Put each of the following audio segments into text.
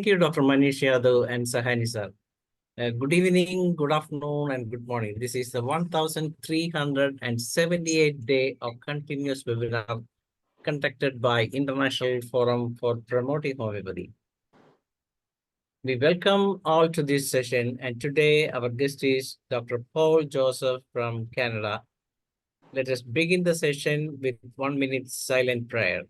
Thank you, Dr. Manish Yadav and Sahani sir. Good evening, good afternoon, and good morning. This is the 1378th day of continuous webinar conducted by International Forum for Promoting Homeopathy. We welcome all to this session, and today our guest is Dr. Paul Joseph from Canada. Let us begin the session with 1 minute silent prayer.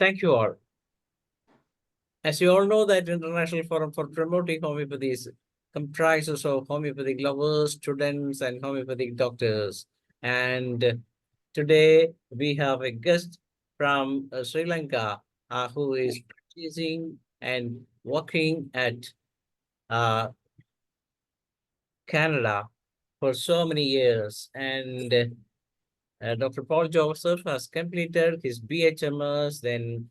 Thank you all. As you all know, that International Forum for Promoting Homeopathy is comprises of homeopathic lovers, students, and homeopathic doctors. And today we have a guest from Sri Lanka who is practicing and working at Canada for so many years. And Dr. Paul Joseph has completed his BHMS, then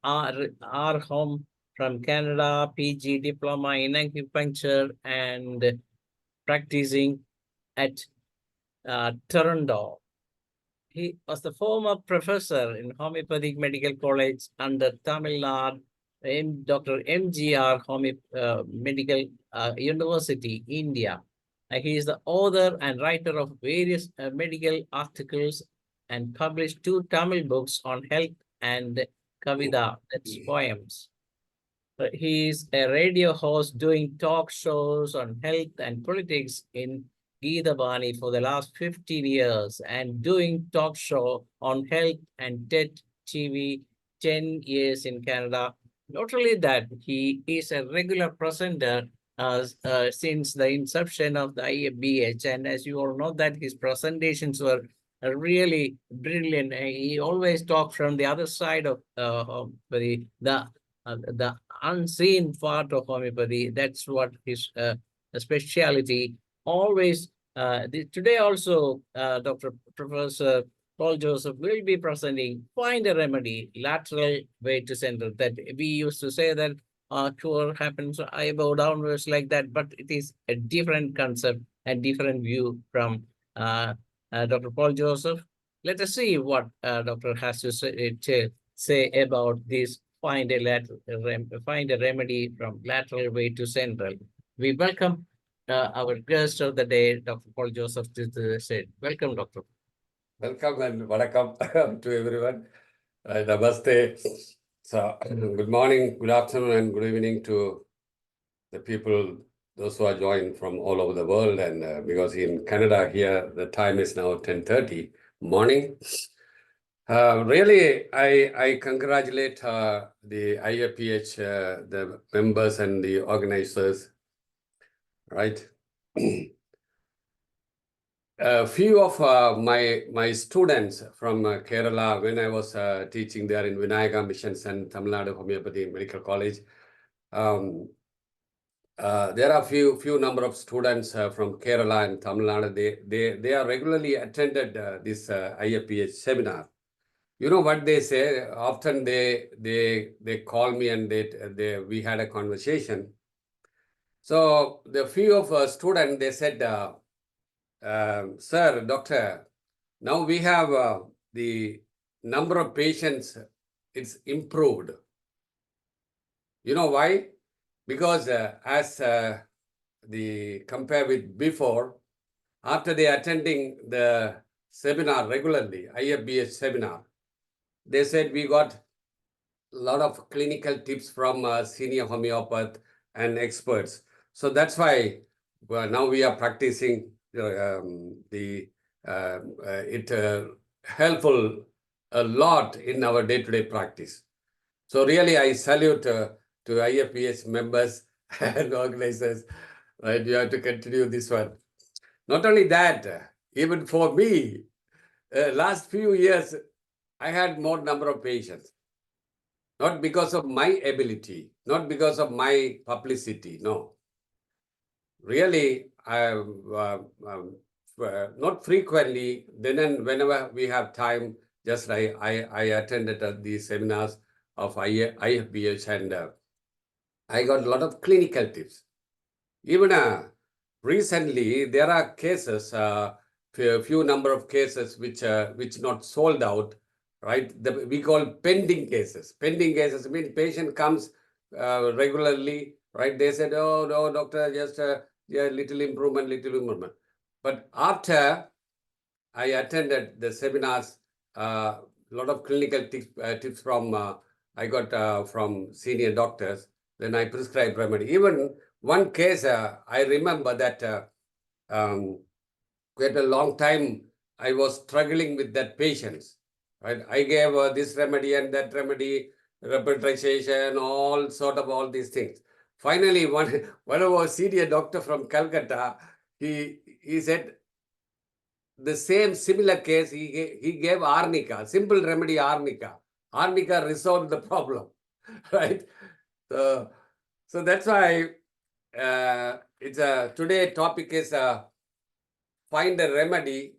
R.Hom from Canada, PG Diploma in Acupuncture, and practicing at Toronto. He was the former professor in Homeopathic Medical College under Tamil Nadu, Dr. MGR Medical University, India. He is the author and writer of various medical articles and published 2 Tamil books on health and Kavida, that's poems. He is a radio host doing talk shows on health and politics in Geeta Bani for the last 15 years and doing talk show on health and TED TV 10 years in Canada. Not only that, he is a regular presenter since the inception of the IFPH. And as you all know that his presentations were really brilliant. He always talked from the other side of the unseen part of homeopathy. That's what his speciality. Always, today also, Dr. Professor Paul Joseph will be presenting Find a Remedy, Lateral Way to Center. That we used to say that cure happens eyebrow downwards like that, but it is a different concept and different view from Dr. Paul Joseph. Let us see what Doctor has to say about this find a remedy from lateral way to central. We welcome our guest of the day, Dr. Paul Joseph, to the stage. Welcome, Doctor. Welcome and vanakkam to everyone. Namaste. So, good morning, good afternoon, and good evening to the people, those who are joined from all over the world. And because in Canada here, the time is now 10:30 morning. Really, I congratulate the IFPH, the members and the organizers, right? A few of my students from Kerala, when I was teaching there in Vinayaka Missions and Tamil Nadu Homeopathy Medical College, there are few number of students from Kerala and Tamil Nadu. They are regularly attended this IFPH seminar. You know what they say? Often they call me and we had a conversation. So the few of students, they said, sir, doctor, now we have the number of patients, it's improved. You know why? Because as the compare with before, after they attending the seminar regularly, IFBH seminar, they said we got a lot of clinical tips from senior homeopath and experts. So that's why now we are practicing helpful a lot in our day-to-day practice. So really, I salute to IFPH members and organizers. Right, you have to continue this one. Not only that, even for me, last few years, I had more number of patients. Not because of my ability, not because of my publicity, no. Really, not frequently, then and whenever we have time, just I attended these seminars of IFBH, and I got a lot of clinical tips. Even recently, there are cases, a few number of cases which not sold out, right? We call pending cases. Pending cases mean patient comes regularly, right? They said, oh, no, doctor, just yeah, little improvement. But after I attended the seminars, a lot of clinical tips from I got from senior doctors. Then I prescribed remedy. Even one case, I remember that quite a long time I was struggling with that patient. Right? I gave this remedy and that remedy, repetization, all these things. Finally, one of our senior doctor from Calcutta, he said, the same similar case, he gave arnica, simple remedy arnica. Arnica resolved the problem, right? So that's why it's today topic is find a remedy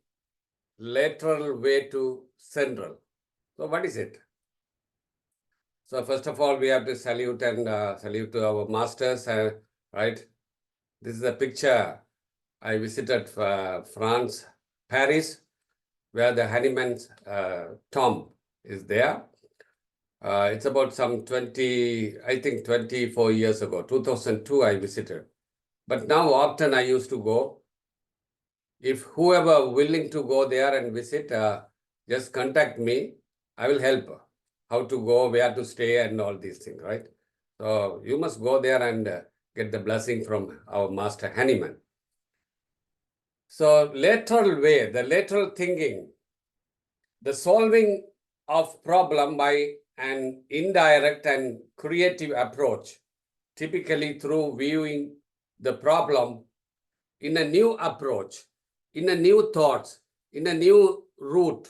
lateral way to central. So what is it? So first of all, we have to salute and salute to our masters, right? This is a picture. I visited France, Paris, where the Hahnemann's tomb is there. It's about some 24 years ago, 2002 I visited. But now often I used to go. If whoever willing to go there and visit, just contact me. I will help how to go, where to stay and all these things, right? So you must go there and get the blessing from our master Hahnemann. So lateral way, the lateral thinking, the solving of problem by an indirect and creative approach, typically through viewing the problem in a new approach, in a new thoughts, in a new route,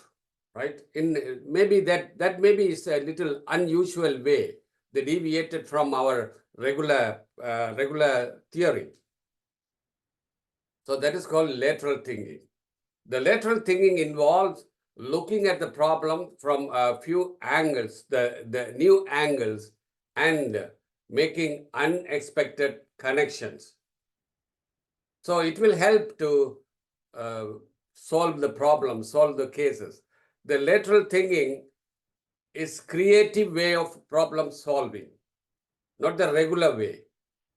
right? In maybe that maybe is a little unusual way, the deviated from our regular theory. So that is called lateral thinking. The lateral thinking involves looking at the problem from a few angles, the new angles, and making unexpected connections. So it will help to solve the problem, solve the cases. The lateral thinking is creative way of problem solving, not the regular way,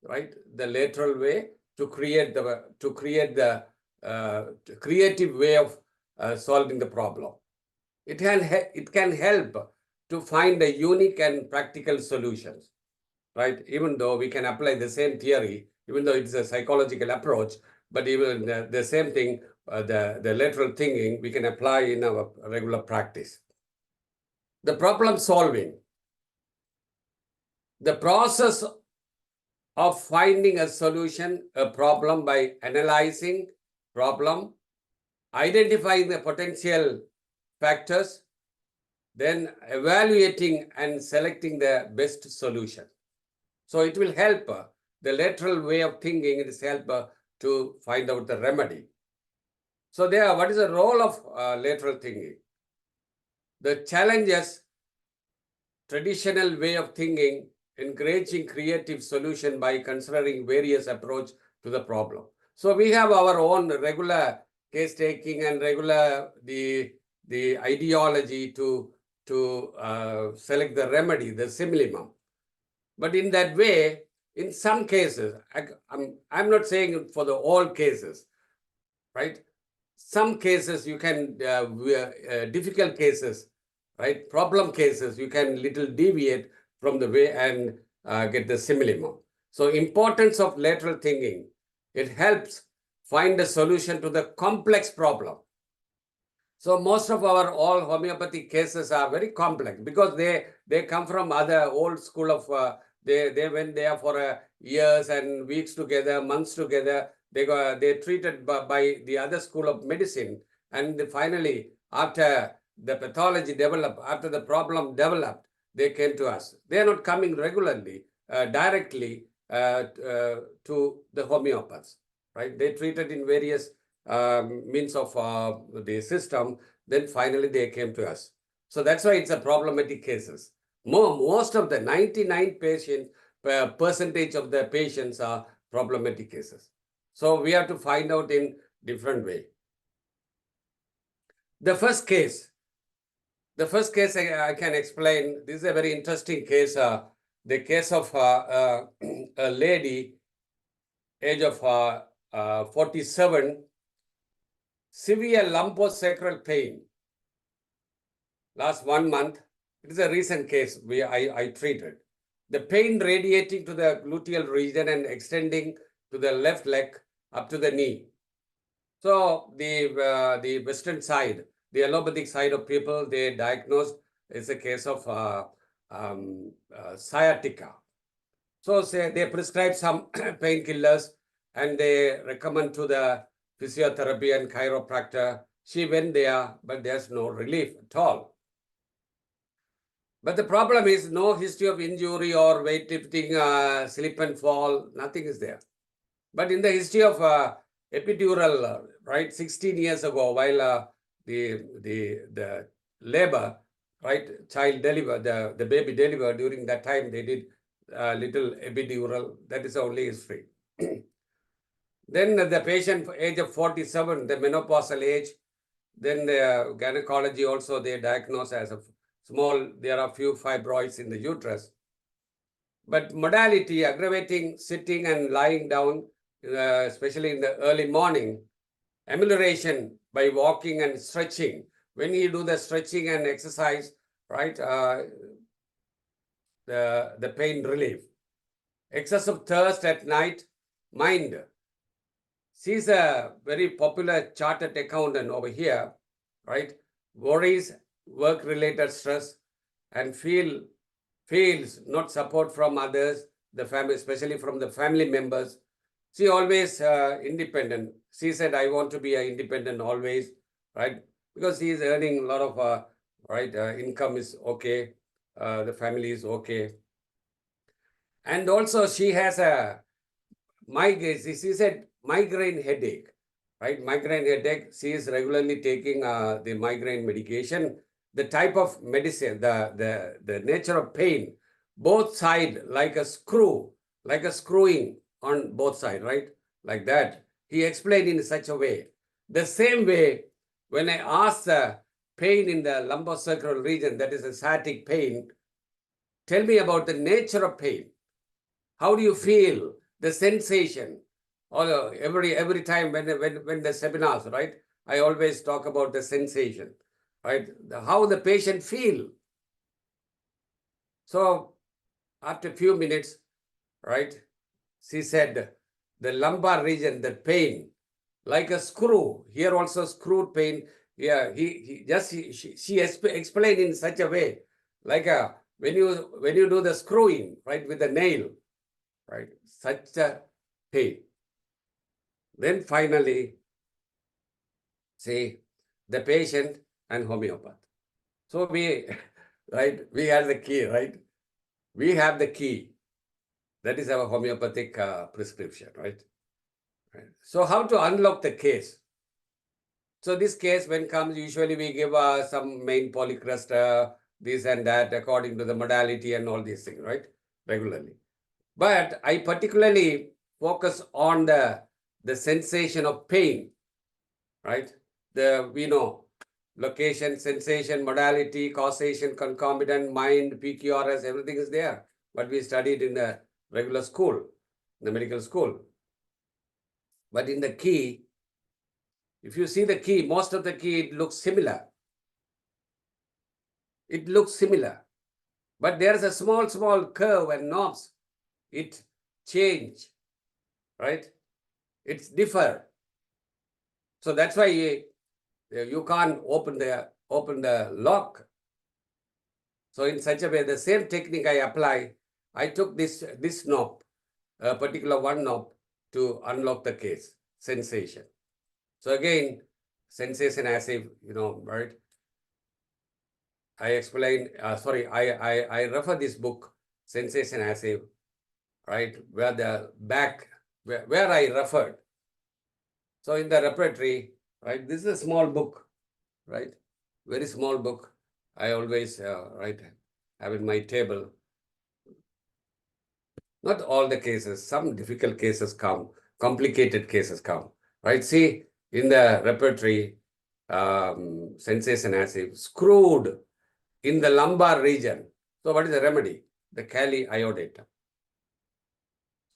right? The lateral way to create the creative way of solving the problem. It can help to find a unique and practical solutions, right? Even though we can apply the same theory, even though it's a psychological approach, but even the same thing, the lateral thinking, we can apply in our regular practice. The problem solving, the process of finding a solution, a problem by analyzing problem, identifying the potential factors, then evaluating and selecting the best solution. So it will help the lateral way of thinking. It is help to find out the remedy. So there, what is the role of lateral thinking? The challenges traditional way of thinking, encouraging creative solution by considering various approach to the problem. So we have our own regular case taking and regular the ideology to select the remedy, the simillimum. But in that way, in some cases, I'm not saying for the all cases, right? Some cases you can, difficult cases, right? Problem cases, you can little deviate from the way and get the simillimum. So importance of lateral thinking, it helps find a solution to the complex problem. So most of our all homeopathy cases are very complex because they come from other old school of, they went there for years and weeks together, months together. They treated by the other school of medicine. And finally, after the pathology developed, after the problem developed, they came to us. They are not coming regularly, directly to the homeopaths, right? They treated in various means of the system, then finally they came to us. So that's why it's a problematic cases. Most of the 99 percentage of the patients are problematic cases. So we have to find out in different way. The first case I can explain. This is a very interesting case. The case of a lady, age of 47, severe lumbosacral pain. Last 1 month, it is a recent case I treated. The pain radiating to the gluteal region and extending to the left leg up to the knee. So the Western side, the allopathic side of people, they diagnosed it's a case of sciatica. So they prescribe some painkillers and they recommend to the physiotherapy and chiropractor. She went there, but there's no relief at all. But the problem is no history of injury or weightlifting, slip and fall, nothing is there. But in the history of epidural, right, 16 years ago, while the labor, right, child delivered, the baby delivered, during that time they did little epidural. That is the only history. Then the patient, age of 47, the menopausal age, then the gynecology also, they diagnose as a small, there are few fibroids in the uterus. But modality, aggravating sitting and lying down, especially in the early morning, amelioration by walking and stretching. When you do the stretching and exercise, right, the pain relief. Excessive thirst at night, mind. She's a very popular chartered accountant over here, right? Worries, work-related stress, and feels not support from others, the family, especially from the family members. She always independent. She said, I want to be independent always, right? Because she is earning a lot of, income is okay. The family is okay. And also she has a migraine. She said migraine headache, right? Migraine headache. She is regularly taking the migraine medication. The type of medicine, the nature of pain, both sides like a screw, like a screwing on both sides, right? Like that. He explained in such a way. The same way, when I asked the pain in the lumbosacral region, that is a sciatic pain, tell me about the nature of pain. How do you feel? The sensation? Or every time when the seminars, right? I always talk about the sensation, right? How the patient feel. So after a few minutes, right? She said the lumbar region, the pain, like a screw. Here also screwed pain. Yeah, she explained in such a way, like when you do the screwing, right, with the nail, right, such a pain. Then finally, see the patient and homeopath. So we, right, we have the key, right? We have the key. That is our homeopathic prescription, right? So how to unlock the case? So this case, when comes, usually we give some main polycrust, this and that, according to the modality and all these things, right? Regularly. But I particularly focus on the sensation of pain, right? We know location, sensation, modality, causation, concomitant, mind, PQRS, everything is there. But we studied in the regular school, the medical school. But in the key, if you see the key, most of the key, it looks similar. It looks similar. But there's a small curve and knobs. It change, right? It's differ. So that's why you can't open the lock. So in such a way, the same technique I apply, I took this knob, a particular one knob, to unlock the case, sensation. So again, sensation as if, right? I explain, I refer this book, Sensation as if, right, where the back, where I referred. So in the repertory, right, this is a small book, right? Very small book. I always, have in my table. Not all the cases, some difficult cases come, complicated cases come, right? See, in the repertory, sensation acid, screwed in the lumbar region. So what is the remedy? The Kali iodatum.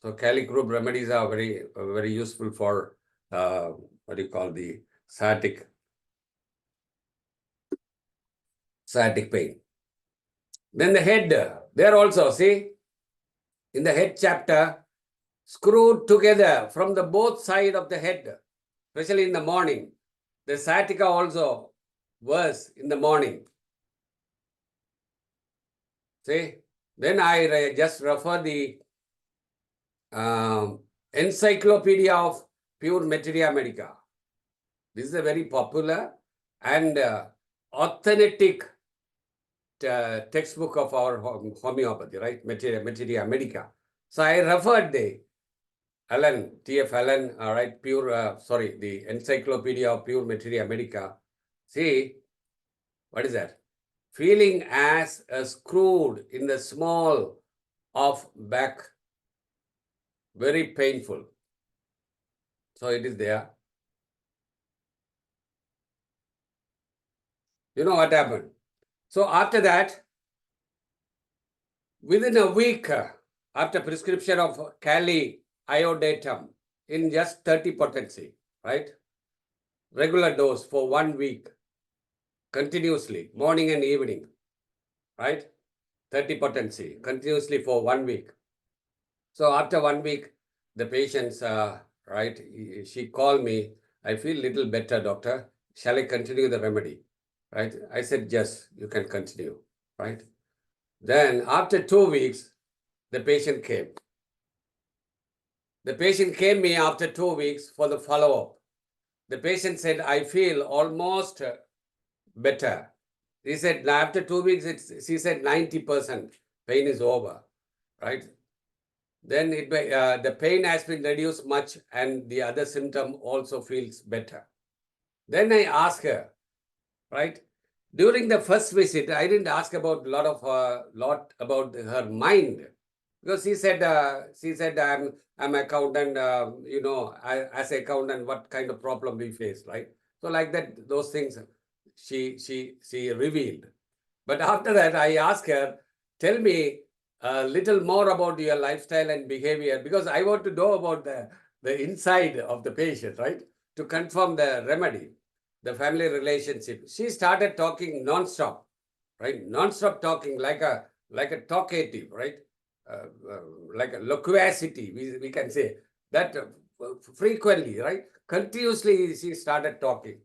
So Kali group remedies are very useful for, what do you call, the sciatic pain. Then the head, there also, see, in the head chapter, screwed together from the both side of the head, especially in the morning. The sciatica also worse in the morning. See, then I just refer the Encyclopedia of Pure Materia Medica. This is a very popular and authentic textbook of our homeopathy, right? Materia Medica. So I referred the T.F. Allen, right? The Encyclopedia of Pure Materia Medica. See, what is that? Feeling as a screwed in the small of back, very painful. So it is there. You know what happened? So after that, within a week after prescription of Kali iodatum in just 30 potency, right? Regular dose for 1 week, continuously, morning and evening, right? 30 potency, continuously for 1 week. So after 1 week, the patients, right, she called me, I feel little better, doctor. Shall I continue the remedy? Right? I said, yes, you can continue, right? Then after 2 weeks, the patient came. The patient came me after 2 weeks for the follow-up. The patient said, I feel almost better. He said, after 2 weeks, she said 90% pain is over, right? Then the pain has been reduced much and the other symptom also feels better. Then I asked her, right? During the first visit, I didn't ask about lot about her mind, because she said I'm accountant, as accountant, what kind of problem we face, right? So like that, those things she revealed. But after that, I asked her, tell me a little more about your lifestyle and behavior, because I want to know about the inside of the patient, right? To confirm the remedy, the family relationship. She started talking non-stop, right? Non-stop talking like a talkative, right? Like a loquacity, we can say that frequently, right? Continuously, she started talking.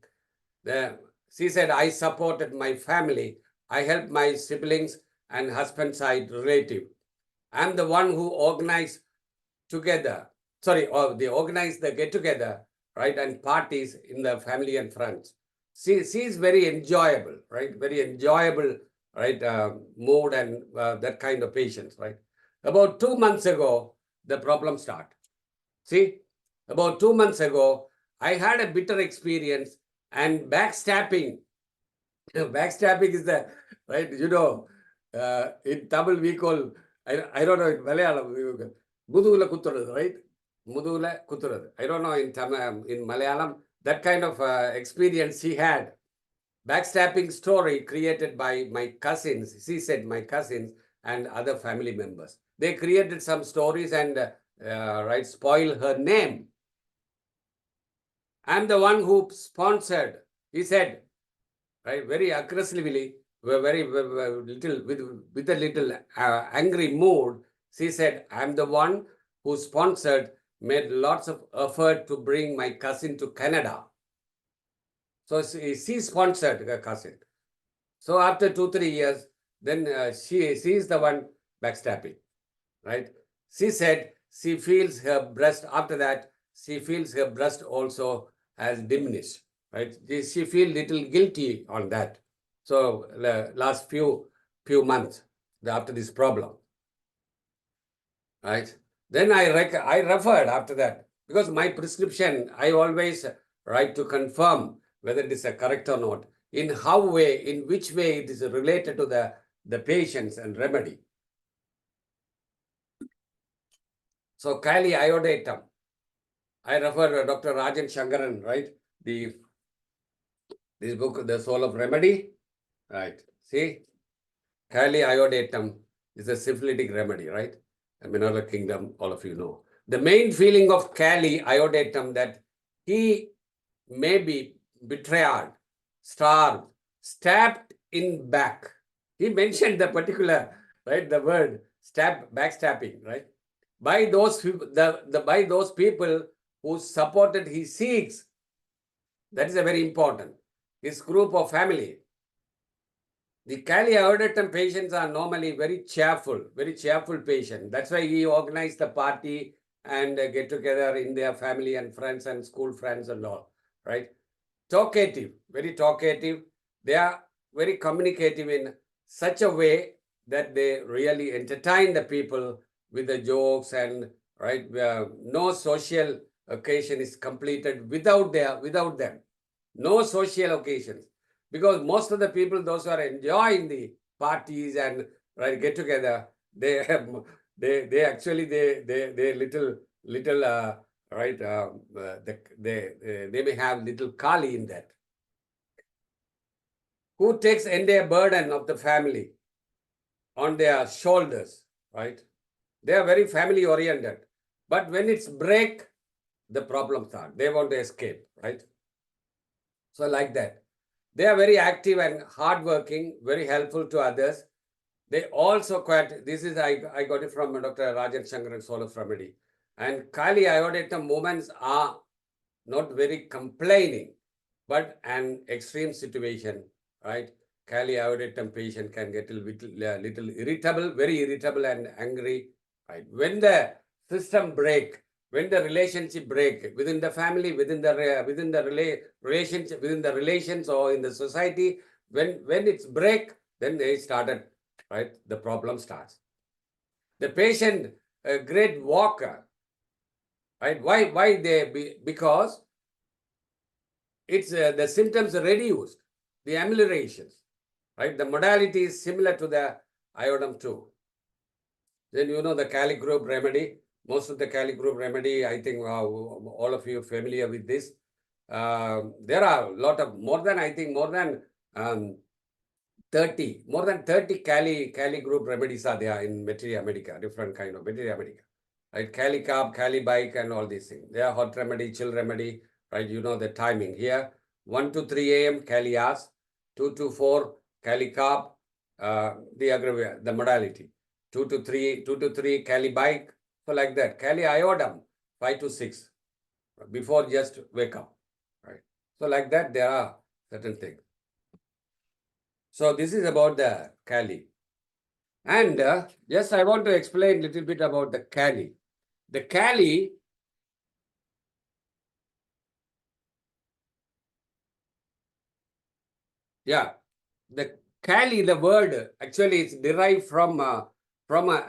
She said, I supported my family. I helped my siblings and husband side relative. I'm the one who organized together. They organized the get together, right? And parties in the family and friends. She is very enjoyable, right? Very enjoyable, right? Mood and that kind of patience, right? About 2 months ago, the problem started. See, about 2 months ago, I had a bitter experience and backstabbing. Backstabbing is the, right, in Tamil we call, I don't know, in Malayalam, Mudula Kuturad, right? Mudula Kuturad. I don't know in Malayalam, that kind of experience she had. Backstabbing story created by my cousins. She said my cousins and other family members. They created some stories and right, spoil her name. I'm the one who sponsored. He said, right, very aggressively, very little with a little angry mood. She said, I'm the one who sponsored, made lots of effort to bring my cousin to Canada. So she sponsored her cousin. So after 2-3 years, then she is the one backstabbing, right? She said she feels her breast, after that, she feels her breast also has diminished, right? She feels little guilty on that. So last few months after this problem, right? Then I referred after that, because my prescription, I always write to confirm whether it is correct or not, in which way it is related to the patients and remedy. So Kali iodatum. I refer Dr. Rajan Shankaran, right? This book, The Soul of Remedy. Right. See, Kali iodatum is a syphilitic remedy, right? A mineral kingdom, all of you know. The main feeling of Kali iodatum that he may be betrayed, starved, stabbed in back. He mentioned the particular, right, the word backstabbing, right? By those by those people who supported his Sikhs. That is a very important. His group of family. The Kali iodatum patients are normally very cheerful patients. That's why he organized the party and get together in their family and friends and school friends and all, right? Talkative, very talkative. They are very communicative in such a way that they really entertain the people with the jokes and, right, no social occasion is completed without them. No social occasions. Because most of the people, those who are enjoying the parties and, right, get together, they have, they actually they little right, they may have little Kali in that. Who takes entire burden of the family on their shoulders, right? They are very family oriented. But when it's break, the problems start. They want to escape, right? So like that. They are very active and hardworking, very helpful to others. They also quite, this is, I got it from Dr. Rajan Shankaran, Soul of Remedy. And Kali iodatum movements are not very complaining, but an extreme situation, right? Kali iodatum patient can get a little irritable, very irritable and angry, right? When the system break, when the relationship break within the family, within the relationship, within the relations or in the society, when it's break, then they started, right? The problem starts. The patient, a great walker, right? Why because it's the symptoms are reduced, the ameliorations, right? The modality is similar to the iodum 2. Then you know the Kali group remedy. Most of the Kali group remedy, I think all of you are familiar with this. There are a lot of, more than 30 Kali group remedies are there in Materia Medica, different kind of Materia Medica. Right? Kali carb, Kali bike and all these things. They are hot remedy, chill remedy, right? You know the timing here. 1 to 3 a.m. Kali as, 2 to 4 Kali carb, the modality. 2 to 3 Kali bike. So like that. Kali iodum, 5 to 6. Before just wake up. Right? So like that, there are certain things. So this is about the Kali. And yes, I want to explain a little bit about the Kali. The Kali, yeah, the Kali, the word actually is derived from an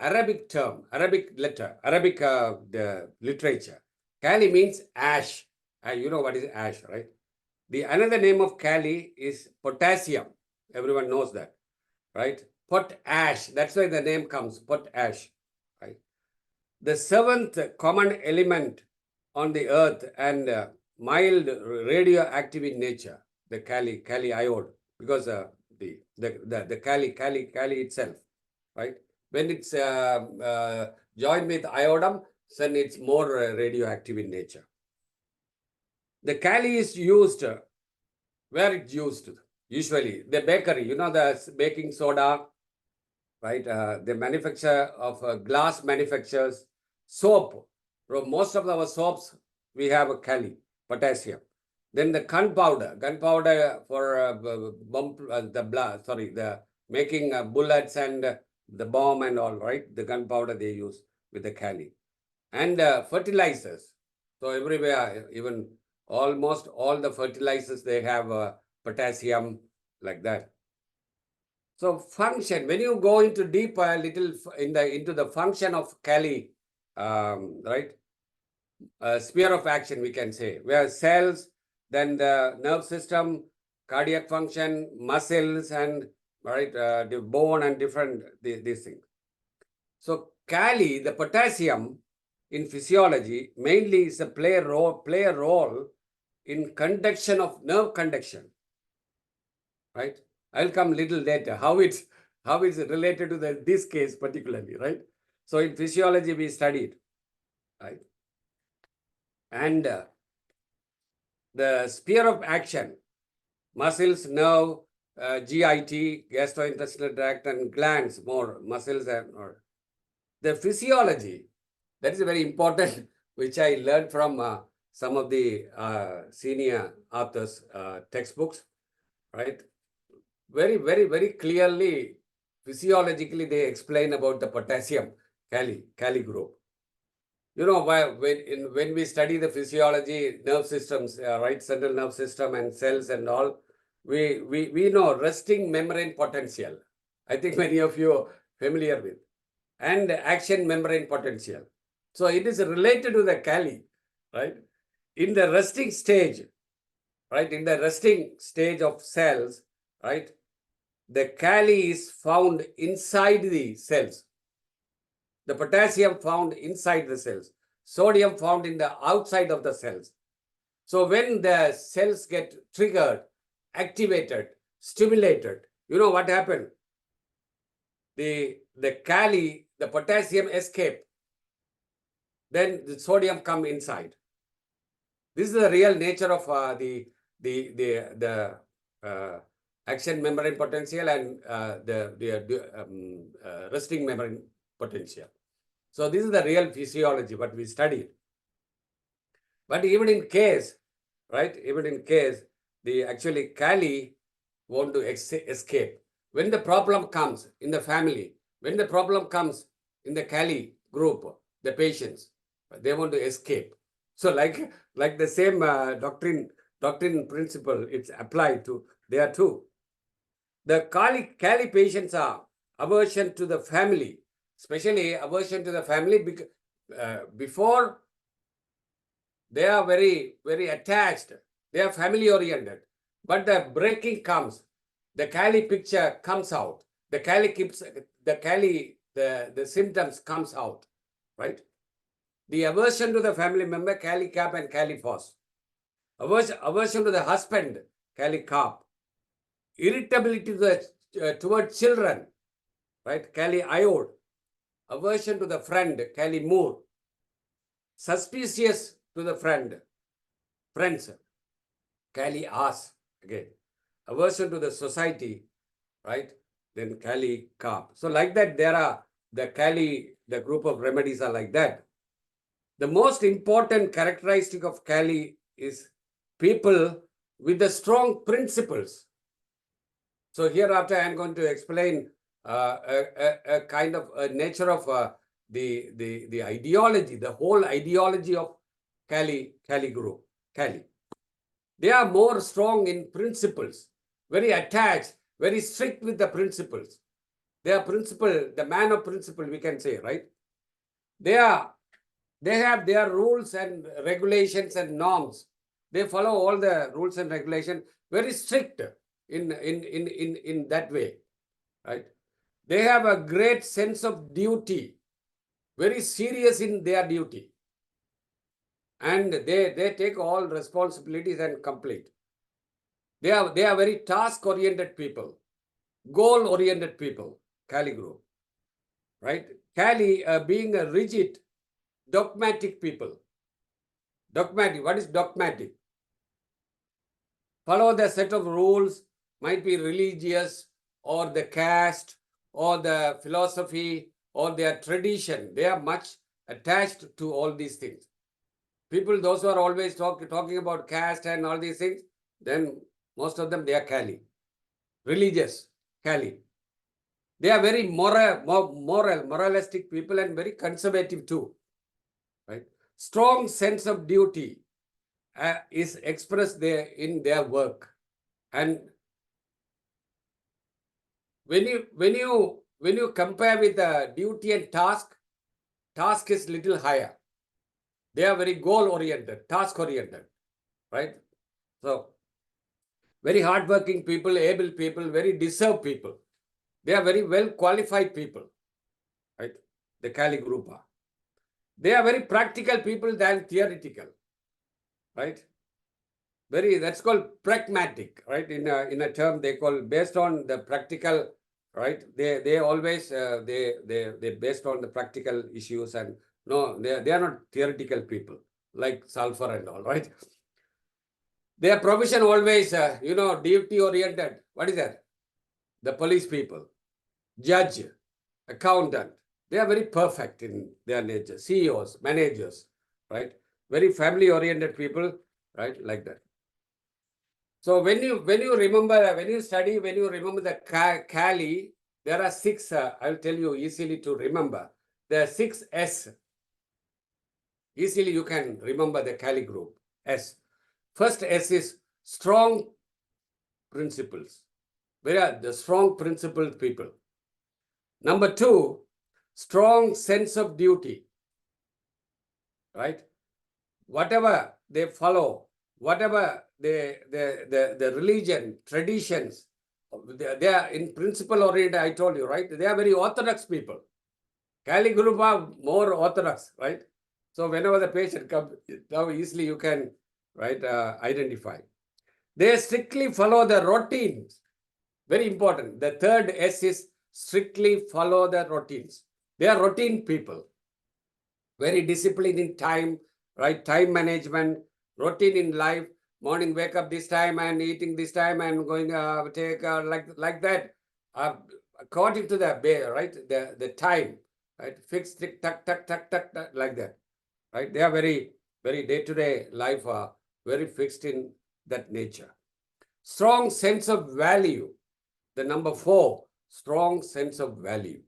Arabic term, Arabic letter, Arabic the literature. Kali means ash. You know what is ash, right? The another name of Kali is potassium. Everyone knows that, right? Potash. That's why the name comes, potash, right? The seventh common element on the earth and mild radioactive in nature, the Kali iode, because the Kali itself, right? When it's joined with iodum, then it's more radioactive in nature. The Kali is used, where it's used, usually the bakery, you know, the baking soda, right? The manufacture of glass manufacturers, soap. From most of our soaps, we have a Kali, potassium. Then the gunpowder for the making bullets and the bomb and all, right? The gunpowder they use with the Kali. And fertilizers. So everywhere, even almost all the fertilizers, they have potassium like that. So function, when you go into deeper little into the function of Kali, right? Sphere of action, we can say, where cells, then the nerve system, cardiac function, muscles, and right, the bone and different these things. So Kali, the potassium, in physiology mainly is play a role in conduction of nerve conduction, right? I'll come little later how it's related to this case particularly, right? So in physiology we studied, right? And the sphere of action, muscles, nerve, GIT, gastrointestinal tract, and glands, more muscles and or the physiology. That is very important, which I learned from some of the senior authors' textbooks, right? Very clearly, physiologically, they explain about the potassium Kali group. You know, when we study the physiology, nerve systems, right central nerve system and cells and all, we know resting membrane potential. I think many of you are familiar with, and action membrane potential. So it is related to the Kali, right? In the resting stage, right? In the resting stage of cells, right? The Kali is found inside the cells. The potassium found inside the cells. Sodium found in the outside of the cells. So when the cells get triggered, activated, stimulated, you know what happened? The Kali, the potassium escape. Then the sodium come inside. This is the real nature of the action membrane potential and the resting membrane potential. So this is the real physiology what we studied. But even in case, right, even in case the actually Kali want to escape, when the problem comes in the family, when the problem comes in the Kali group, the patients, they want to escape. So like the same doctrine principle, it's applied to there too. The Kali patients are aversion to the family, especially aversion to the family because before they are very attached, they are family oriented. But the breaking comes, the Kali picture comes out, the Kali keeps the symptoms comes out, right? The aversion to the family member, Kali cap and Kali phos. Aversion to the husband, Kali cap. Irritability toward children, right? Kali iode. Aversion to the friend, Kali moor. Suspicious to the friends, Kali as again. Aversion to the society, right? Then Kali carp. So like that, there are the Kali, the group of remedies are like that. The most important characteristic of Kali is people with the strong principles. So hereafter, I am going to explain a kind of a nature of the ideology, the whole ideology of Kali group, Kali. They are more strong in principles, very attached, very strict with the principles. They are the man of principle, we can say, right? They have their rules and regulations and norms. They follow all the rules and regulations, very strict in that way, right? They have a great sense of duty, very serious in their duty. And they take all responsibilities and complete. They are very task-oriented people, goal-oriented people, Kali group, right? Kali being a rigid, dogmatic people. Dogmatic, what is dogmatic? Follow the set of rules, might be religious or the caste or the philosophy or their tradition. They are much attached to all these things. People, those who are always talking about caste and all these things, then most of them, they are Kali. Religious, Kali. They are very moralistic people and very conservative too, right? Strong sense of duty is expressed there in their work. And when you compare with the duty and task is little higher. They are very goal-oriented, task-oriented, right? So, very hardworking people, able people, very deserved people. They are very well qualified people, right? The Kali group are. They are very practical people than theoretical, right? That's called pragmatic, right? In a term they call based on the practical, right? They always they based on the practical issues, and no, they are not theoretical people like sulfur and all, right? Their profession always duty oriented. What is that? The police people, judge, accountant, they are very perfect in their nature. CEOs, managers, right? Very family oriented people, right? Like that. So when you remember, when you study, when you remember the Kali, there are six, I'll tell you easily to remember. There are 6 S. Easily you can remember the Kali group. S. First S is strong principles. Where are the strong principled people? Number 2, strong sense of duty. Right? Whatever they follow, whatever the religion, traditions, they are in principle oriented, I told you, right? They are very orthodox people. Kali group are more orthodox, right? So whenever the patient comes, now easily you can, right, identify. They strictly follow the routines. Very important. The third S is strictly follow the routines. They are routine people. Very disciplined in time, right? Time management, routine in life. Morning wake up this time and eating this time and going take like that. According to the right the time, right? Fixed tick tuck tuck tuck tuck tuck like that, right? They are very day-to-day life very fixed in that nature. Strong sense of value. The number 4, strong sense of value.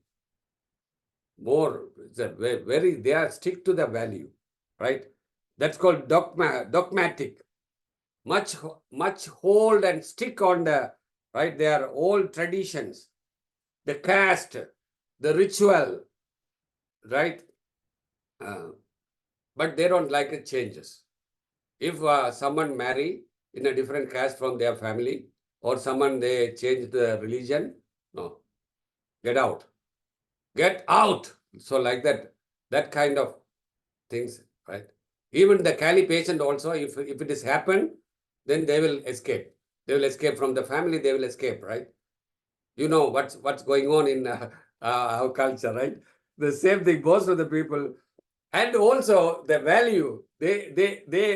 More, they are stick to the value, right? That's called dogmatic. Much hold and stick on the, right, their old traditions, the caste, the ritual, right? But they don't like it changes. If someone marry in a different caste from their family, or someone they change the religion, no, get out. Get out. So like that kind of things, right? Even the Kali patient also, if it is happened, then they will escape. They will escape from the family, they will escape, right? You know what's going on in our culture, right? The same thing, most of the people. And also the value, they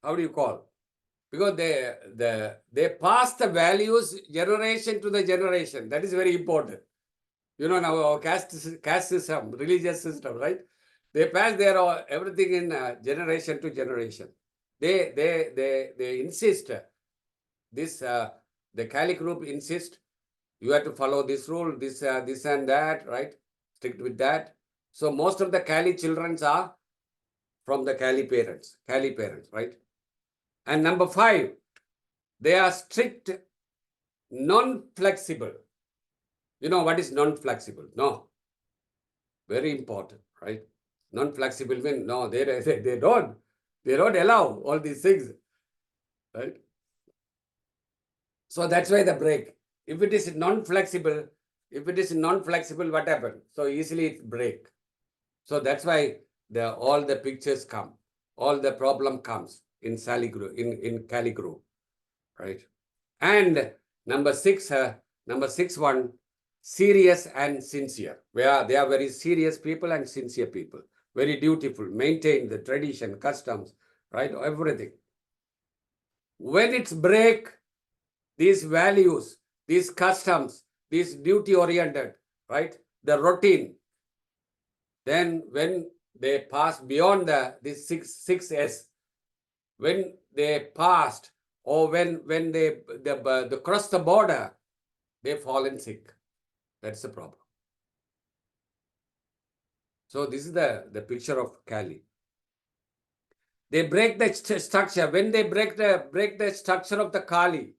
how do you call? Because they pass the values generation to the generation. That is very important. You know, now our caste system, religious system, right? They pass their everything in generation to generation. They insist this. The Kali group insist you have to follow this rule, this and that, right? Stick with that. So most of the Kali children are from the Kali parents, right? And number 5, they are strict, non-flexible. You know what is non-flexible? No. Very important, right? Non-flexible means no, they don't allow all these things, right? So that's why the break. If it is non-flexible, what happens? So easily it break. So that's why all the pictures come, all the problem comes in Kali group, right? And number 6 one, serious and sincere. Where they are very serious people and sincere people, very dutiful, maintain the tradition, customs, right? Everything. When it's break, these values, these customs, these duty oriented, right? The routine. Then when they pass beyond this 6 S, when they passed, or when they cross the border, they fallen sick. That's the problem. So this is the picture of Kali. They break the structure. When they break the structure of the Kali,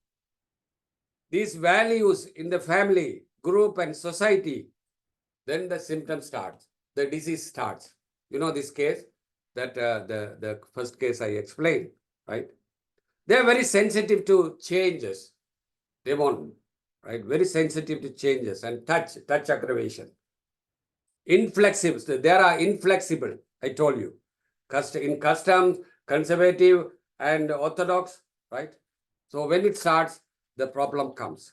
these values in the family, group, and society, then the symptom starts. The disease starts. You know this case, that the first case I explained, right? They are very sensitive to changes. They want, right? Very sensitive to changes and touch aggravation. inflexible. So there are inflexible, I told you. In customs, conservative and orthodox, right? So when it starts, the problem comes.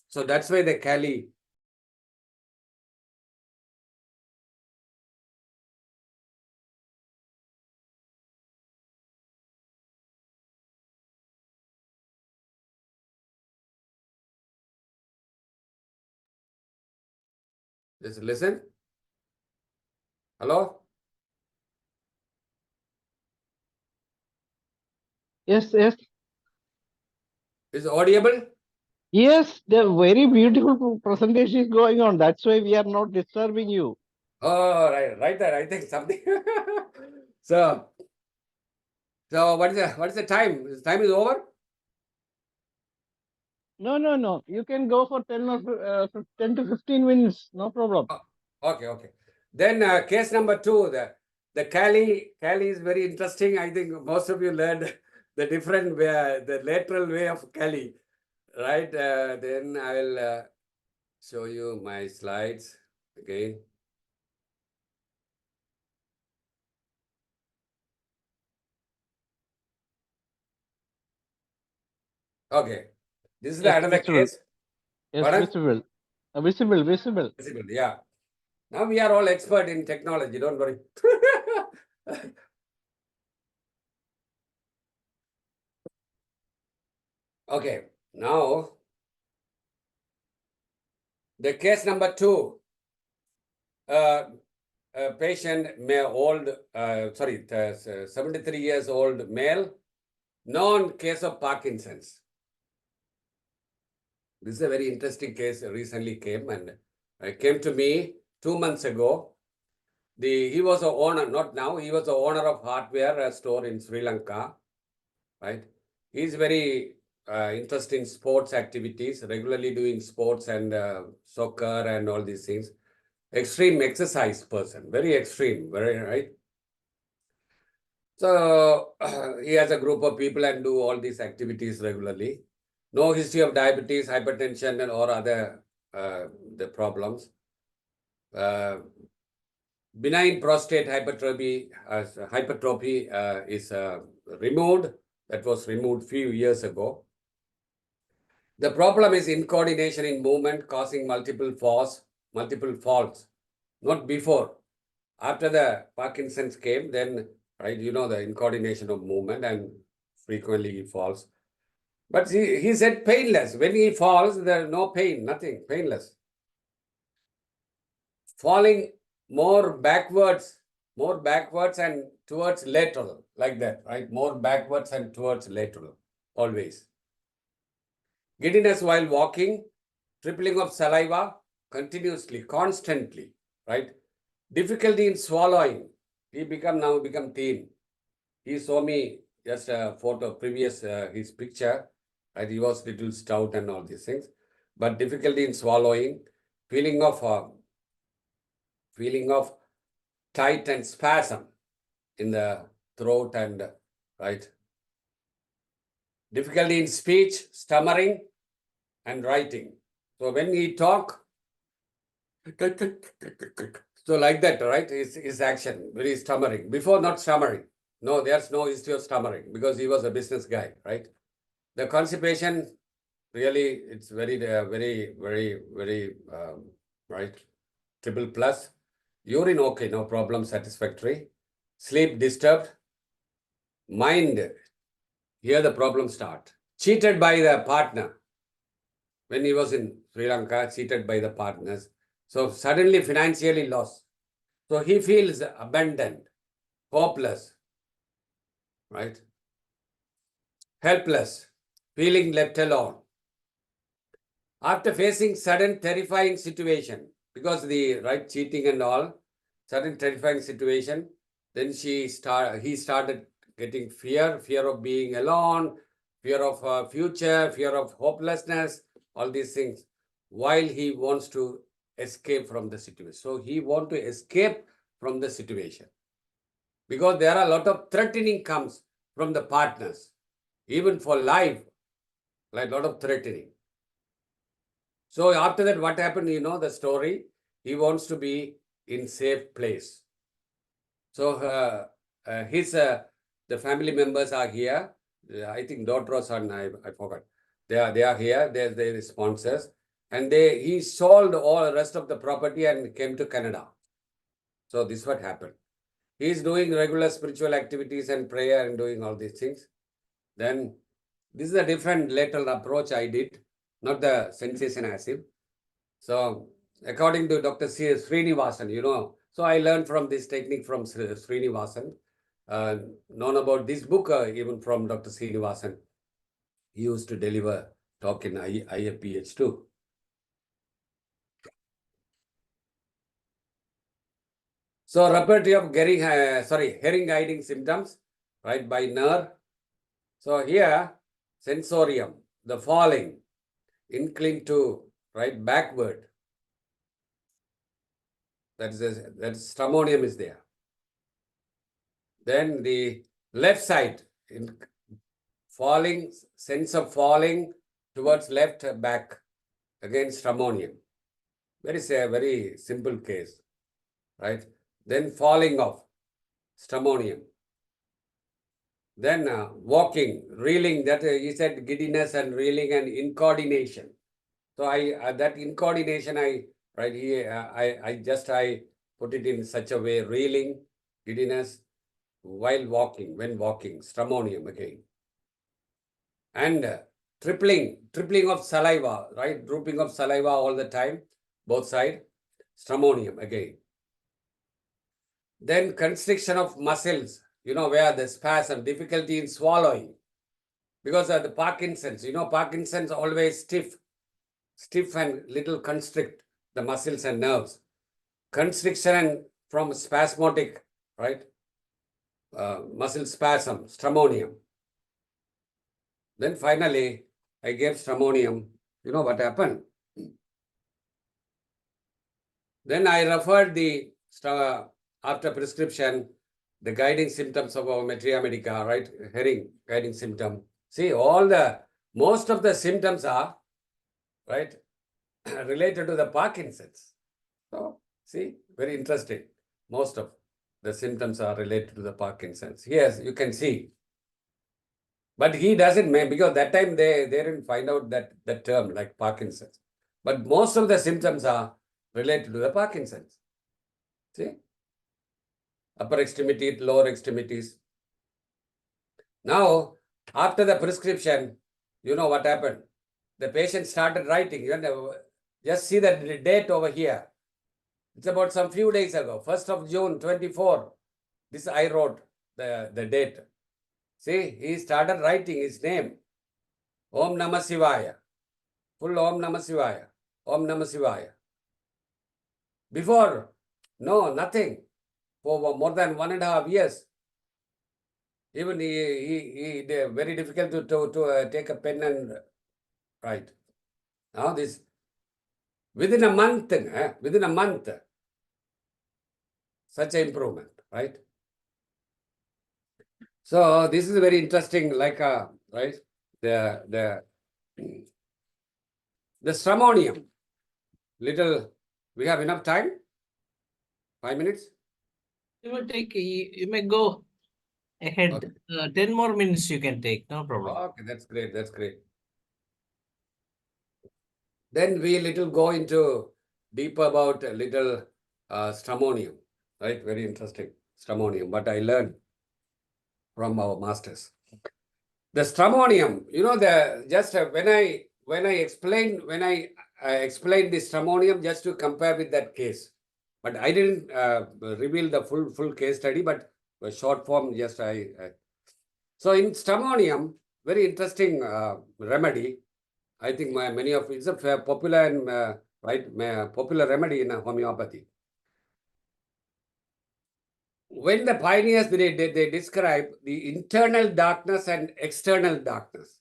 So that's why the Kali. Just listen. Hello? Yes, yes. Is it audible? Yes, the very beautiful presentation is going on. That's why we are not disturbing you. Oh, right there. I think something. so what is the time? Is time is over? No, no, no. You can go for 10 or 10 to 15 minutes. No problem. Okay. Then case number 2, the Kali is very interesting. I think most of you learned the different way, the lateral way of Kali, right? Then I will show you my slides again. Okay, this is Yes, another visible. case. Yes, Pardon? visible. Visible. Visible, yeah. Now we are all expert in technology, don't worry. Okay, now the case number 2, a patient, 73 years old male, known case of Parkinson's. This is a very interesting case, recently came and came to me 2 months ago. He was a owner, not now, he was the owner of hardware store in Sri Lanka, right? He's very interested in sports activities, regularly doing sports and soccer and all these things. Extreme exercise person, very extreme, very right. So he has a group of people and do all these activities regularly. No history of diabetes, hypertension, and or other the problems. Benign prostate hypertrophy is removed. That was removed few years ago. The problem is incoordination in movement, causing multiple falls. Not before. After the Parkinson's came, then right, the incoordination of movement and frequently he falls. But he said painless. When he falls, there is no pain, nothing, painless. Falling more backwards and towards lateral, like that, right? More backwards and towards lateral, always. Giddiness while walking, tripling of saliva, continuously, constantly, right? Difficulty in swallowing. He now become thin. He saw me just a photo, previous his picture, right? He was little stout and all these things, but difficulty in swallowing, feeling of tight and spasm in the throat and right. Difficulty in speech, stammering, and writing. So when he talk, so like that, right? His action, very stammering. Before not stammering. No, there's no history of stammering because he was a business guy, right? The constipation, really, it's very, right? Triple plus. Urine, okay, no problem, satisfactory. Sleep disturbed. Mind, here the problem start. Cheated by the partner. When he was in Sri Lanka, cheated by the partners. So suddenly financially lost. So he feels abandoned, hopeless, right? Helpless, feeling left alone. After facing sudden terrifying situation, because the right cheating and all, sudden terrifying situation, then he started getting fear of being alone, fear of future, fear of hopelessness, all these things, while he wants to escape from the situation. So he wants to escape from the situation because there are a lot of threatening comes from the partners, even for life, like a lot of threatening. So after that, what happened, the story, he wants to be in safe place. So the family members are here. I think daughter or son, I forgot. They are here. They're the sponsors, and he sold all the rest of the property and came to Canada. So this is what happened. He is doing regular spiritual activities and prayer and doing all these things. Then this is a different lateral approach I did, not the sensation acid. So according to Dr. Srinivasan, so I learned from this technique from Srinivasan. Known about this book even from Dr. Srinivasan. He used to deliver talk in IFPH too. So repertory of hearing guiding symptoms, right, by nerve. So here, sensorium, the falling, incline to, right, backward. That stramonium is there. Then the left side, in falling, sense of falling towards left back, again stramonium. Very simple case, right? Then falling off, stramonium. Then walking, reeling, that he said giddiness and reeling and incoordination. So that incoordination, I put it in such a way, reeling, giddiness, while walking, when walking, stramonium again. And tripling of saliva, right? Drooping of saliva all the time, both sides, stramonium again. Then constriction of muscles, where the spasm, difficulty in swallowing. Because of the Parkinson's, Parkinson's always stiff and little constrict the muscles and nerves. Constriction from spasmodic, right? Muscle spasm, stramonium. Then finally, I gave stramonium. You know what happened? Then I referred after prescription, the guiding symptoms of our Metria Medica, right? Hearing guiding symptom. See, most of the symptoms are, right, related to the Parkinson's. So, see, very interesting. Most of the symptoms are related to the Parkinson's. Yes, you can see. But he doesn't, because that time they didn't find out that term like Parkinson's. But most of the symptoms are related to the Parkinson's. See? Upper extremity, lower extremities. Now, after the prescription, you know what happened? The patient started writing. Just see the date over here. It's about some few days ago, 1st of June, 24. This I wrote the date. See, he started writing his name. Om Namah Shivaya. Full Om Namah Shivaya. Om Namah Shivaya. Before, no, nothing. For more than 1.5 years. Even he very difficult to take a pen and write. Now this, within a month, such an improvement, right? So this is very interesting, right? The stramonium. We have enough time? 5 minutes? You may go ahead. Okay. 10 more minutes you can take, no problem. Okay, that's great. Then we go into deeper about a little stramonium, right? Very interesting, stramonium, what I learned from our masters. The stramonium, when I explained the stramonium just to compare with that case, but I didn't reveal the full case study, but a short form, just So in stramonium, very interesting remedy. I think many of it's a popular and popular remedy in homeopathy. When the pioneers they describe the internal darkness and external darkness,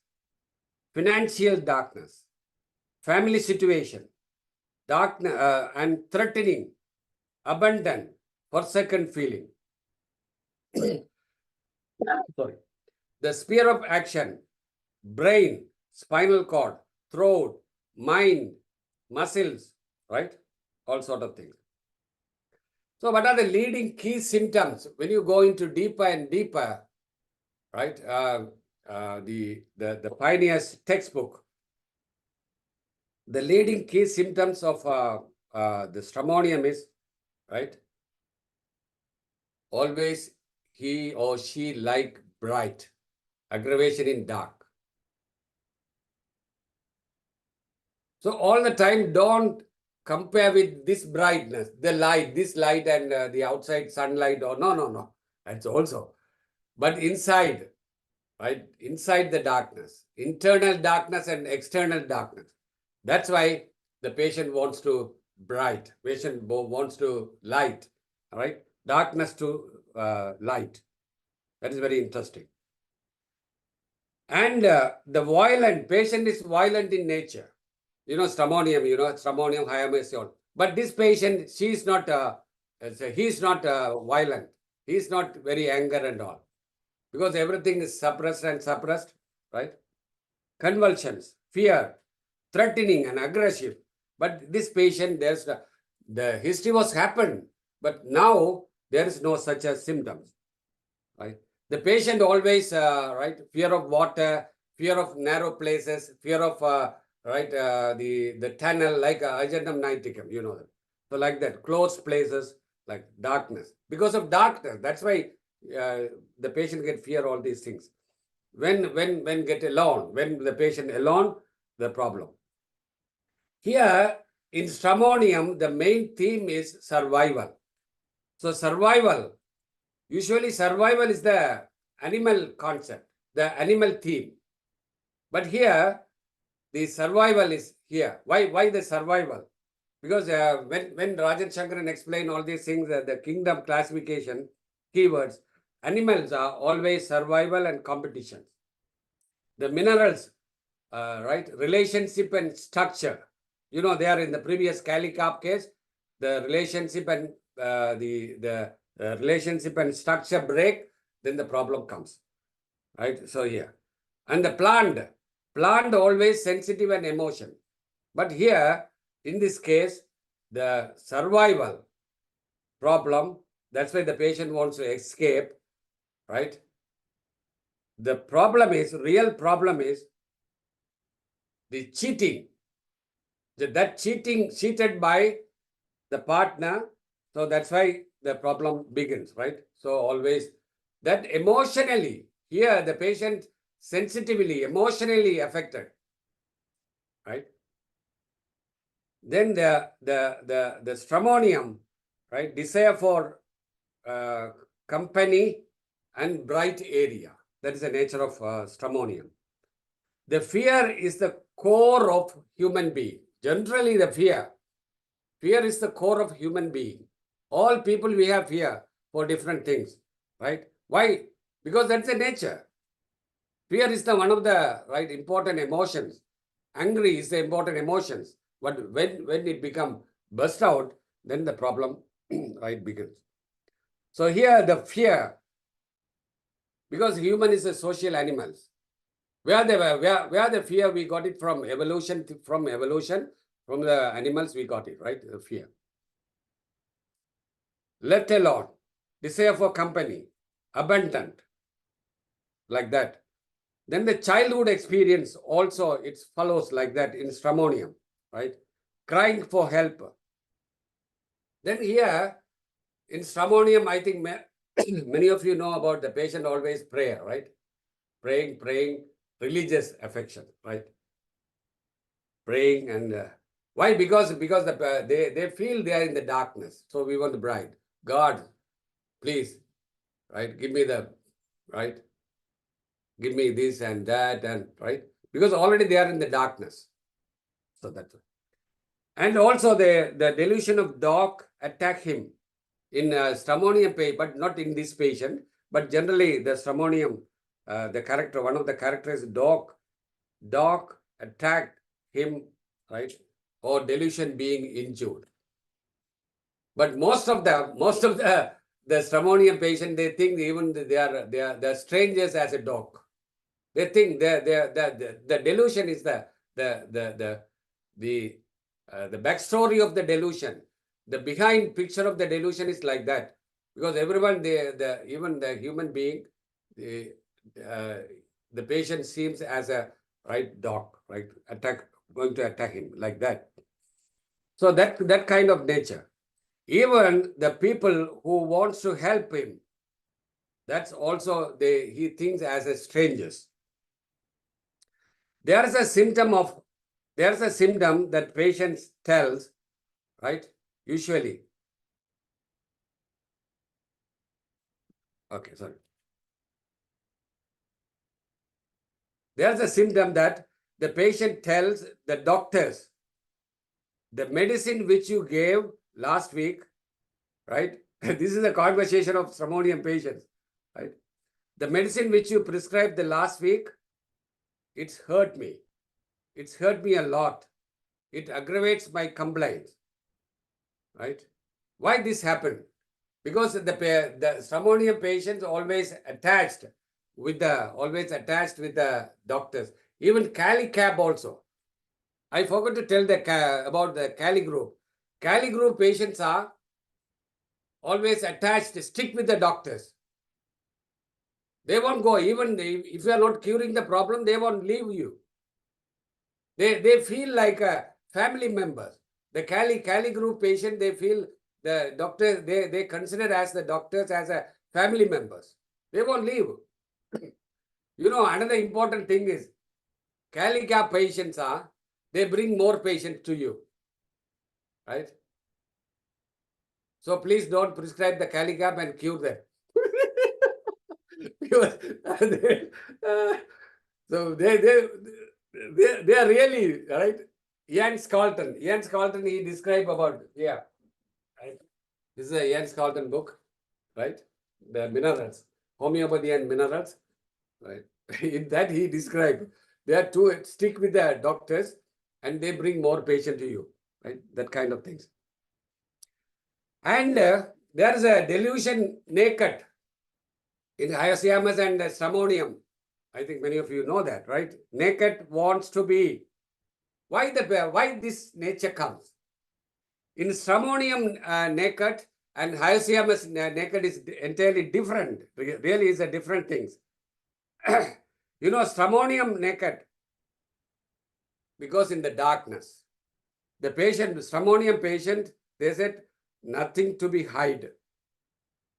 financial darkness, family situation, darkness and threatening, abandon, forsaken feeling. Sorry. The sphere of action, brain, spinal cord, throat, mind, muscles, right? All sort of things. So what are the leading key symptoms when you go into deeper and deeper, right? The Pioneer's textbook, the leading key symptoms of the stramonium is, right? Always he or she like bright, aggravation in dark. So all the time, don't compare with this brightness, the light, this light and the outside sunlight, or no. That's also. But inside, right? Inside the darkness, internal darkness and external darkness. That's why the patient wants to bright, patient wants to light, all right? Darkness to light. That is very interesting. And the violent, patient is violent in nature. You know, stramonium, stramonium hyamaceol. But this patient, he's not violent. He's not very anger and all. Because everything is suppressed, right? Convulsions, fear, threatening and aggressive. But this patient, there's the history was happened, but now there is no such a symptoms, right? The patient always, right, fear of water, fear of narrow places, fear of, the tunnel, like agendum niticum, you know that. So like that, closed places, like darkness. Because of darkness, that's why the patient get fear all these things. When get alone, when the patient alone, the problem. Here in stramonium, the main theme is survival. So survival, usually survival is the animal concept, the animal theme. But here, the survival is here. Why the survival? Because when Rajan Shankaran explained all these things, the kingdom classification, keywords, animals are always survival and competition. The minerals, right, relationship and structure. You know, they are in the previous Calicarp case, the relationship and the relationship and structure break, then the problem comes, right? So here, and the plant always sensitive and emotion. But here, in this case, the survival problem, that's why the patient wants to escape, right? The problem is, real problem is the cheating. That cheated by the partner. So that's why the problem begins, right? So always that emotionally, here the patient sensitively, emotionally affected, right? Then the stramonium, right? Desire for company and bright area. That is the nature of stramonium. The fear is the core of human being. Generally, the fear is the core of human being. All people we have fear for different things, right? Why? Because that's the nature. Fear is the one of the right important emotions. Angry is the important emotions. But when it become burst out, then the problem right begins. So here the fear, because human is a social animals. Where the fear we got it from evolution, from the animals we got it, right? The fear. Let alone, desire for company, abundant, like that. Then the childhood experience also, it follows like that in stramonium, right? Crying for help. Then here, in stramonium, I think many of you know about the patient always prayer, right? Praying, religious affection, right? Praying and why? Because they feel they are in the darkness. So we want the bride. God, please, right? Give me the, right? Give me this and that and, right? Because already they are in the darkness. So that's it. And also the delusion of dog attack him in stramonium patient, but not in this patient, but generally the stramonium, the character, one of the characters, dog attacked him, right? Or delusion being injured. But most of the stramonium patient, they think even they are strangers as a dog. They think the delusion is the backstory of the delusion. The behind picture of the delusion is like that, because everyone, even the human being, the patient seems as a right dog, right, going to attack him like that. So that kind of nature. Even the people who wants to help him, that's also he thinks as a strangers. There's a symptom that patients tells, right? Usually. Okay, sorry. There's a symptom that the patient tells the doctors, the medicine which you gave last week, right? This is a conversation of Stramonian patients, right? The medicine which you prescribed the last week, it's hurt me. It's hurt me a lot. It aggravates my complaints, right? Why this happened? Because the Stramonian patients always attached with the doctors. Even Cali Cab also. I forgot to tell about the Cali group. Cali group patients are always attached, stick with the doctors. They won't go. Even if you are not curing the problem, they won't leave you. They feel like a family members. The Cali group patient, they feel the doctors, they consider as the doctors as a family members. They won't leave. You know, another important thing is Cali Cap patients are, they bring more patients to you, right? So please don't prescribe the Cali Cap and cure them. Because so they are really, right? Ian Skalton, he described about, yeah, right? This is a Ian Skalton book, right? The minerals, homeopathy and minerals, right? In that he described, they are to stick with the doctors and they bring more patient to you, right? That kind of things. And there is a delusion naked in HOMOEOPATHY and Stramonium. I think many of you know that, right? Naked wants to be. Why this nature comes? In Stramonium naked and HOMOEOPATHY naked is entirely different. Really is a different things. You know, Stramonium naked, because in the darkness, the Stramonium patient, they said, nothing to be hide.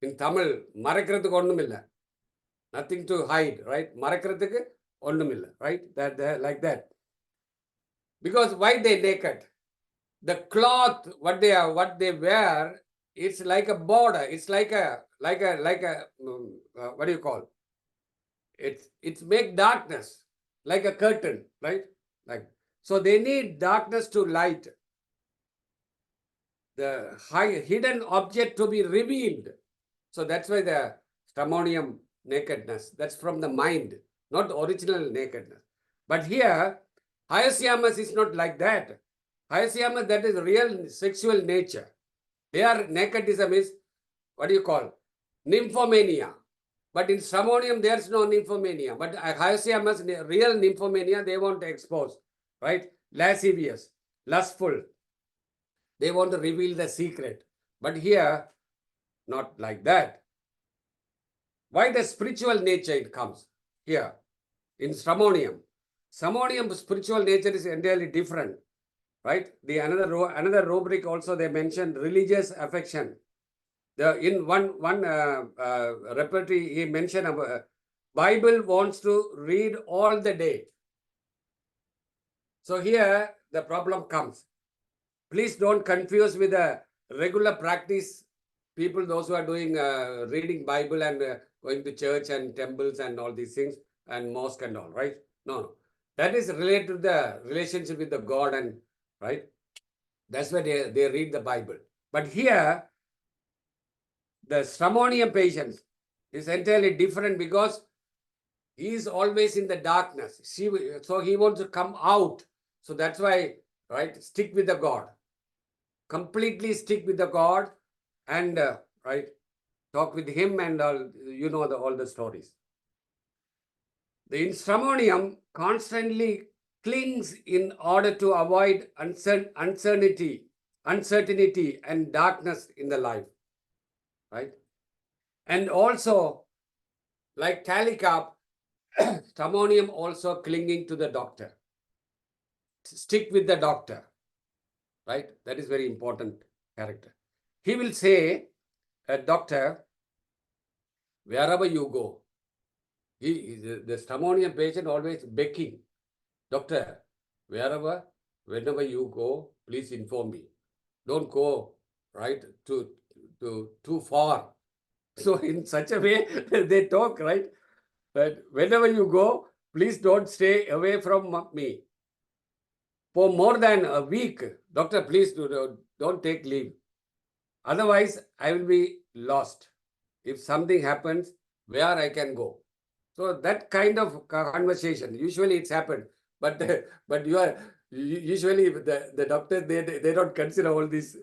In Tamil, Marakrathu Kondumilla. Nothing to hide, right? Marakrathu Kondumilla, right? Like that. Because why they naked? The cloth, what they wear, it's like a border. It's like a what do you call? It's make darkness, like a curtain, right? Like, so they need darkness to light. The hidden object to be revealed. So that's why the Stramonium nakedness, that's from the mind, not the original nakedness. But here, HOMOEOPATHY is not like that. HOMOEOPATHY, that is real sexual nature. Their nakedism is, what do you call? Nymphomania. But in Stramonium, there's no nymphomania. But HOMOEOPATHY, real nymphomania, they want to expose, right? Lascivious, lustful. They want to reveal the secret. But here, not like that. Why the spiritual nature it comes here in Stramonium? Stramonium spiritual nature is entirely different, right? The another rubric also they mentioned religious affection. In one repertory he mentioned Bible wants to read all the day. So here the problem comes. Please don't confuse with the regular practice people, those who are doing reading Bible and going to church and temples and all these things and mosque and all, right? No. That is related to the relationship with the God and, right? That's why they read the Bible. But here, the Stramonian patients is entirely different because he is always in the darkness. So he wants to come out. So that's why, right, stick with the God. Completely stick with the God and, right, talk with him and all, you know, all the stories. The Stramonium constantly clings in order to avoid uncertainty uncertainty and darkness in the life, right? And also, like Calicap, Stramonium also clinging to the doctor. Stick with the doctor, right? That is very important character. He will say, doctor, wherever you go, the Stramonium patient always begging, doctor, whenever you go, please inform me. Don't go, right, too far. So in such a way, they talk, right? But whenever you go, please don't stay away from me. For more than a week, doctor, please don't take leave. Otherwise, I will be lost. If something happens, where I can go? So that kind of conversation, usually it's happened. But you are usually the doctors, they don't consider all these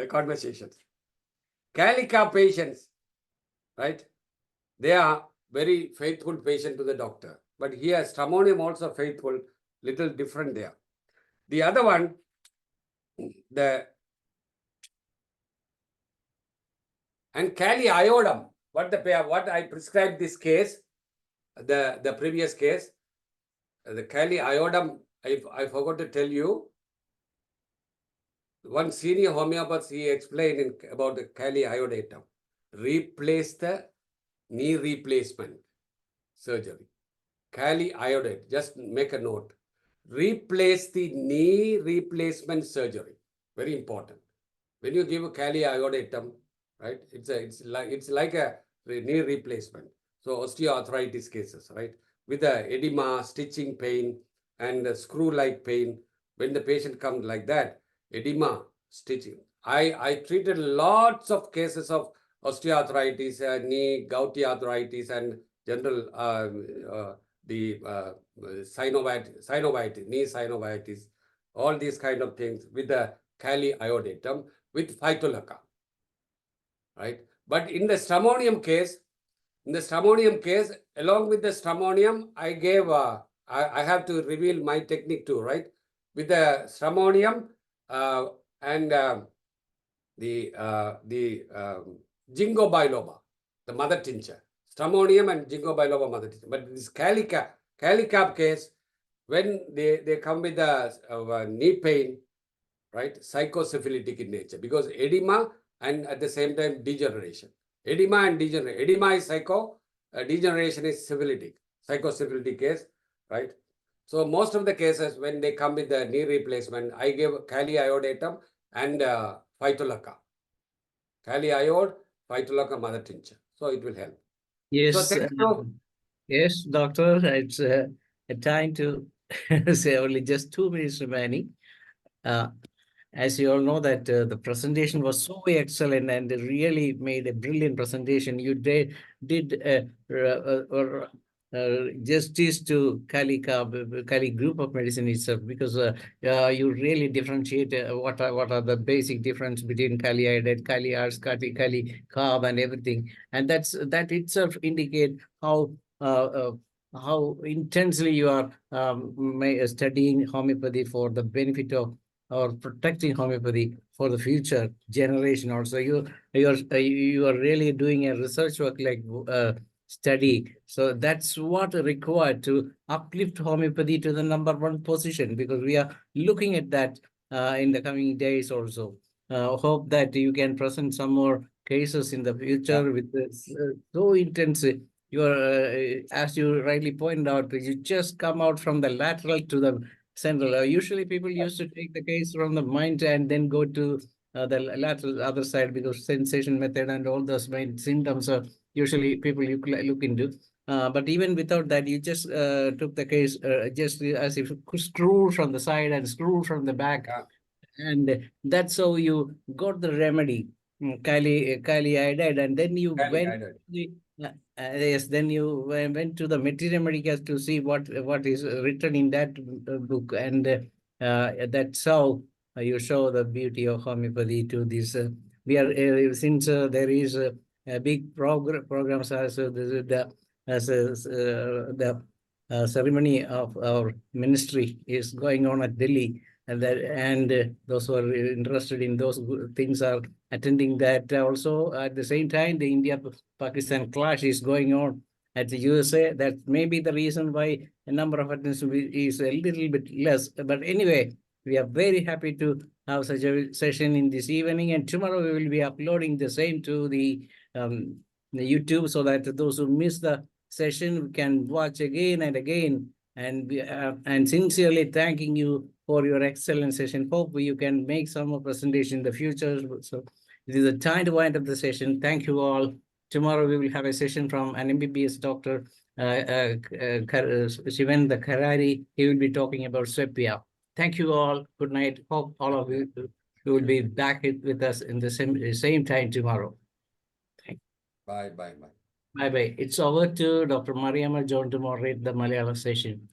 conversations. Calica patients, right? They are very faithful patient to the doctor. But here, Stramonium also faithful, little different there. The other one, and Cali iodum, what I prescribed this case, the previous case, the Cali iodum, I forgot to tell you, one senior homeopath, he explained about the Cali iodatum. Replace the knee replacement surgery. Cali iodate, just make a note. Replace the knee replacement surgery. Very important. When you give a Cali iodatum, right? It's like a knee replacement. So osteoarthritis cases, right? With the edema, stitching pain, and screw-like pain. When the patient comes like that, edema, stitching. I treated lots of cases of osteoarthritis, knee, gouty arthritis, and general synovitis, knee synovitis, all these kind of things with the Cali iodatum with phytolacca, right? But in the Stramonium case, along with the Stramonium, I gave, I have to reveal my technique too, right? With the Stramonium and the Ginkgo biloba, the mother tincture. Stramonium and Ginkgo biloba mother tincture. But this Calicap case, when they come with the knee pain, right, psychosyphilitic in nature, because edema and at the same time degeneration. Edema and degeneration. Edema is psycho, degeneration is syphilitic, psychosyphilitic case, right? So most of the cases when they come with the knee replacement, I give Cali iodatum and phytolacca. Cali iode, phytolacca mother tincture. So it will help. Yes, so thank you. Yes, doctor. It's a time to say only just 2 minutes remaining. As you all know that the presentation was so excellent and really made a brilliant presentation. You did justice to Kali group of medicine itself, because you really differentiate what are the basic difference between Kali iodide, Kali Ars, Kali carb, and everything. And that itself indicate how intensely you are studying homeopathy for the benefit of or protecting homeopathy for the future generation. Also, you are really doing a research work like study. So that's what required to uplift homeopathy to the #1 position, because we are looking at that in the coming days also. Hope that you can present some more cases in the future with this, so intensive. You are, as you rightly pointed out, you just come out from the lateral to the central. Usually people used to take the case from the mind and then go to the lateral other side, because sensation method and all those main symptoms are usually people look into. But even without that, you just took the case just as if screw from the side and screw from the back. And that's how you got the remedy, Kali iodide, and then you went yes, then you went to the Material Medicas to see what is written in that book, and that's how you show the beauty of homeopathy to this. We are since there is a big programs as the ceremony of our ministry is going on at Delhi. and those who are interested in those things are attending that. Also, at the same time, the India-Pakistan clash is going on at the USA. That may be the reason why a number of attendance is a little bit less. But anyway, we are very happy to have such a session in this evening, and tomorrow we will be uploading the same to the YouTube, so that those who miss the session can watch again and again. And sincerely thanking you for your excellent session. Hope you can make some more presentation in the future. So it is the time to wind up the session. Thank you all. Tomorrow we will have a session from an MBBS doctor, Shivan the Karari. He will be talking about Sepia. Thank you all. Good night. Hope all of you will be back with us in the same time tomorrow. Bye, bye, bye. Bye-bye. It's over to Dr. Mariamma John to moderate the Malayalam session.